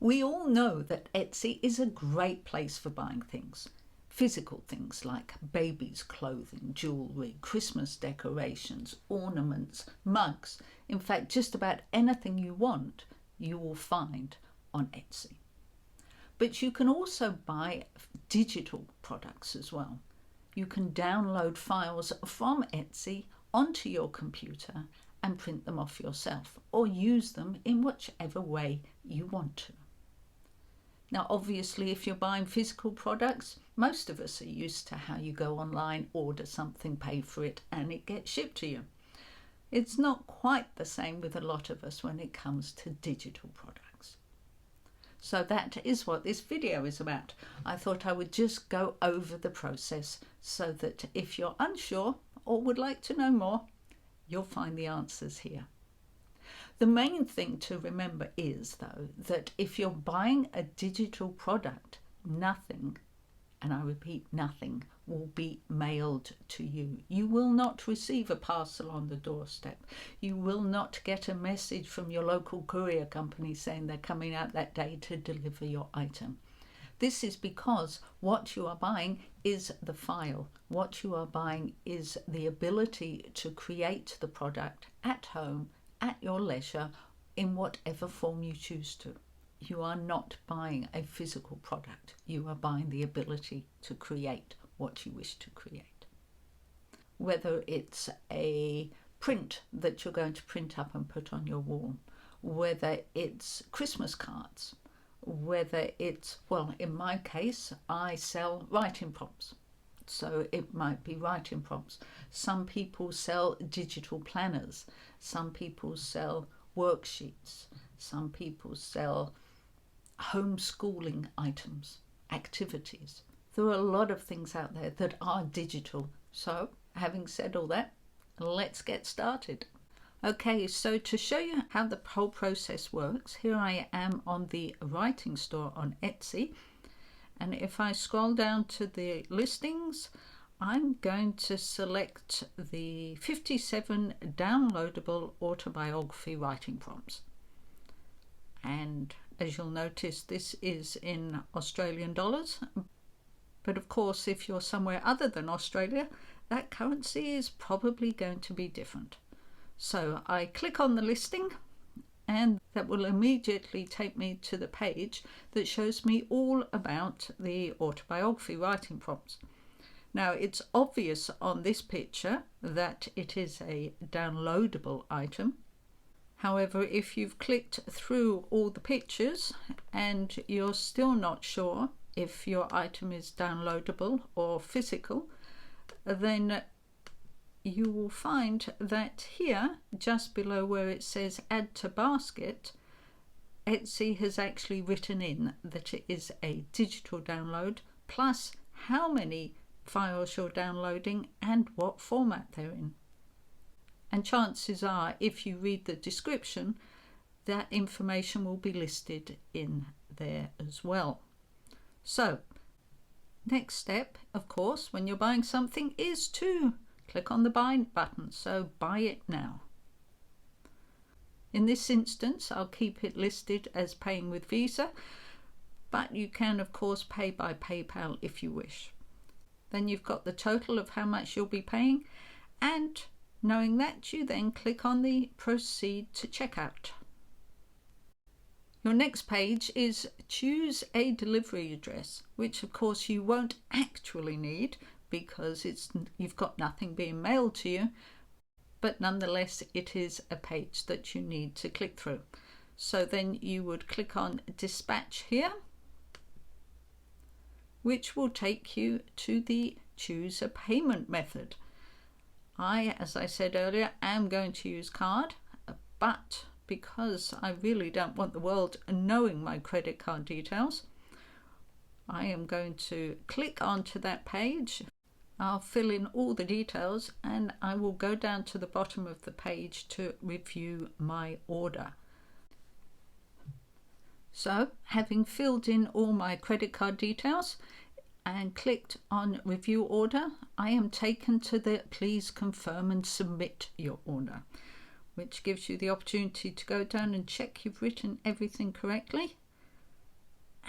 We all know that Etsy is a great place for buying things. Physical things like babies' clothing, jewellery, Christmas decorations, ornaments, mugs. In fact, just about anything you want, you will find on Etsy. But you can also buy digital products as well. You can download files from Etsy onto your computer and print them off yourself, or use them in whichever way you want to. Now, obviously, if you're buying physical products, most of us are used to how you go online, order something, pay for it, and it gets shipped to you. It's not quite the same with a lot of us when it comes to digital products. So that is what this video is about. I thought I would just go over the process so that if you're unsure or would like to know more, you'll find the answers here. The main thing to remember is, though, that if you're buying a digital product, nothing, and I repeat nothing, will be mailed to you. You will not receive a parcel on the doorstep. You will not get a message from your local courier company saying they're coming out that day to deliver your item. This is because what you are buying is the file. What you are buying is the ability to create the product at home, at your leisure, in whatever form you choose to. You are not buying a physical product. You are buying the ability to create what you wish to create. Whether it's a print that you're going to print up and put on your wall, whether it's Christmas cards, whether it's, well, in my case, I sell writing prompts. So it might be writing prompts. Some people sell digital planners. Some people sell worksheets. Some people sell homeschooling items, activities. There are a lot of things out there that are digital. So, having said all that, let's get started. Okay, so to show you how the whole process works, here I am on the writing store on Etsy. And if I scroll down to the listings, I'm going to select the 57 downloadable autobiography writing prompts. And as you'll notice, this is in Australian dollars. But of course, if you're somewhere other than Australia, that currency is probably going to be different. So I click on the listing, and that will immediately take me to the page that shows me all about the autobiography writing prompts. Now, it's obvious on this picture that it is a downloadable item. However, if you've clicked through all the pictures and you're still not sure if your item is downloadable or physical, then you will find that here, just below where it says add to basket, Etsy has actually written in that it is a digital download, plus how many files you're downloading and what format they're in. And chances are, if you read the description, that information will be listed in there as well. So, next step, of course, when you're buying something is to click on the buy button, so buy it now. In this instance, I'll keep it listed as paying with Visa, but you can of course pay by PayPal if you wish. Then you've got the total of how much you'll be paying, and knowing that, you then click on the proceed to checkout. Your next page is choose a delivery address, which of course you won't actually need because you've got nothing being mailed to you, but nonetheless it is a page that you need to click through. So then you would click on dispatch here, which will take you to the choose a payment method. I, as I said earlier, am going to use card, but because I really don't want the world knowing my credit card details, I am going to click onto that page. I'll fill in all the details and I will go down to the bottom of the page to review my order. So, having filled in all my credit card details and clicked on review order, I am taken to the please confirm and submit your order, which gives you the opportunity to go down and check you've written everything correctly.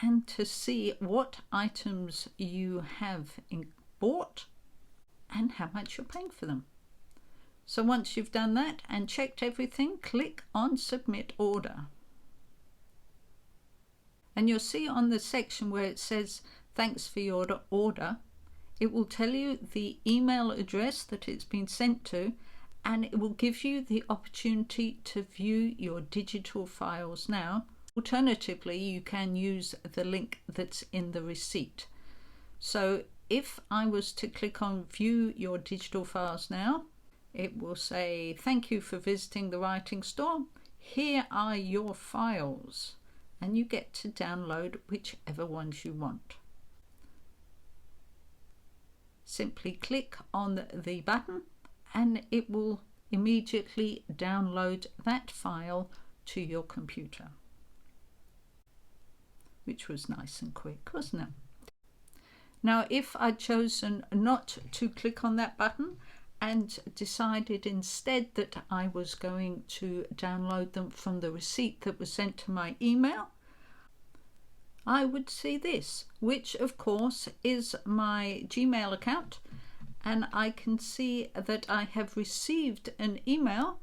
and to see what items you have bought and how much you're paying for them. So once you've done that and checked everything, click on Submit Order. And you'll see on the section where it says thanks for your order, it will tell you the email address that it's been sent to, and it will give you the opportunity to view your digital files now. Alternatively, you can use the link that's in the receipt. So if I was to click on View Your Digital Files Now, it will say, thank you for visiting the writing store. Here are your files. And you get to download whichever ones you want. Simply click on the button and it will immediately download that file to your computer. Which was nice and quick, wasn't it? Now, if I'd chosen not to click on that button and decided instead that I was going to download them from the receipt that was sent to my email, I would see this, which of course is my Gmail account, and I can see that I have received an email,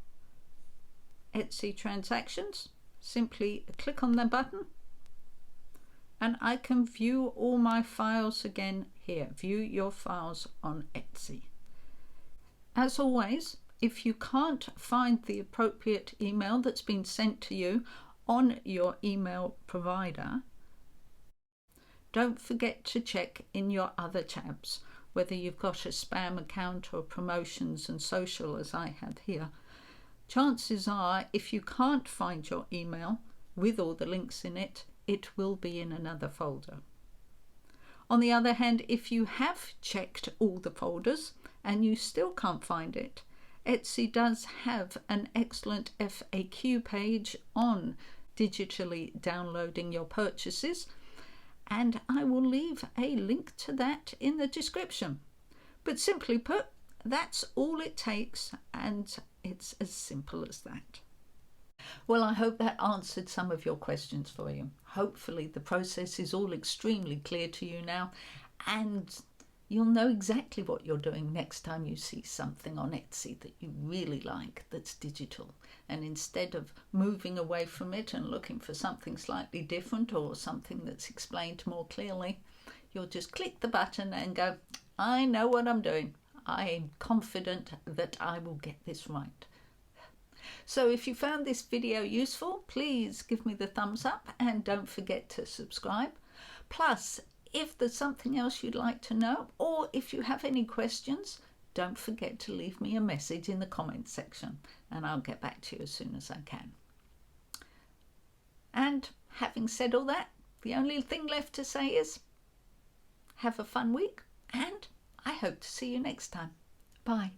Etsy transactions. Simply click on the button and I can view all my files again here. View your files on Etsy. As always, if you can't find the appropriate email that's been sent to you on your email provider, don't forget to check in your other tabs, whether you've got a spam account or promotions and social as I have here. Chances are, if you can't find your email with all the links in it, it will be in another folder. On the other hand, if you have checked all the folders and you still can't find it, Etsy does have an excellent FAQ page on digitally downloading your purchases, and I will leave a link to that in the description. But simply put, that's all it takes, and it's as simple as that. Well, I hope that answered some of your questions for you. Hopefully the process is all extremely clear to you now, and you'll know exactly what you're doing next time you see something on Etsy that you really like that's digital. And instead of moving away from it and looking for something slightly different or something that's explained more clearly, you'll just click the button and go, I know what I'm doing. I'm confident that I will get this right. So if you found this video useful, please give me the thumbs up and don't forget to subscribe. Plus, if there's something else you'd like to know, or if you have any questions, don't forget to leave me a message in the comments section and I'll get back to you as soon as I can. And having said all that, the only thing left to say is have a fun week, and I hope to see you next time. Bye.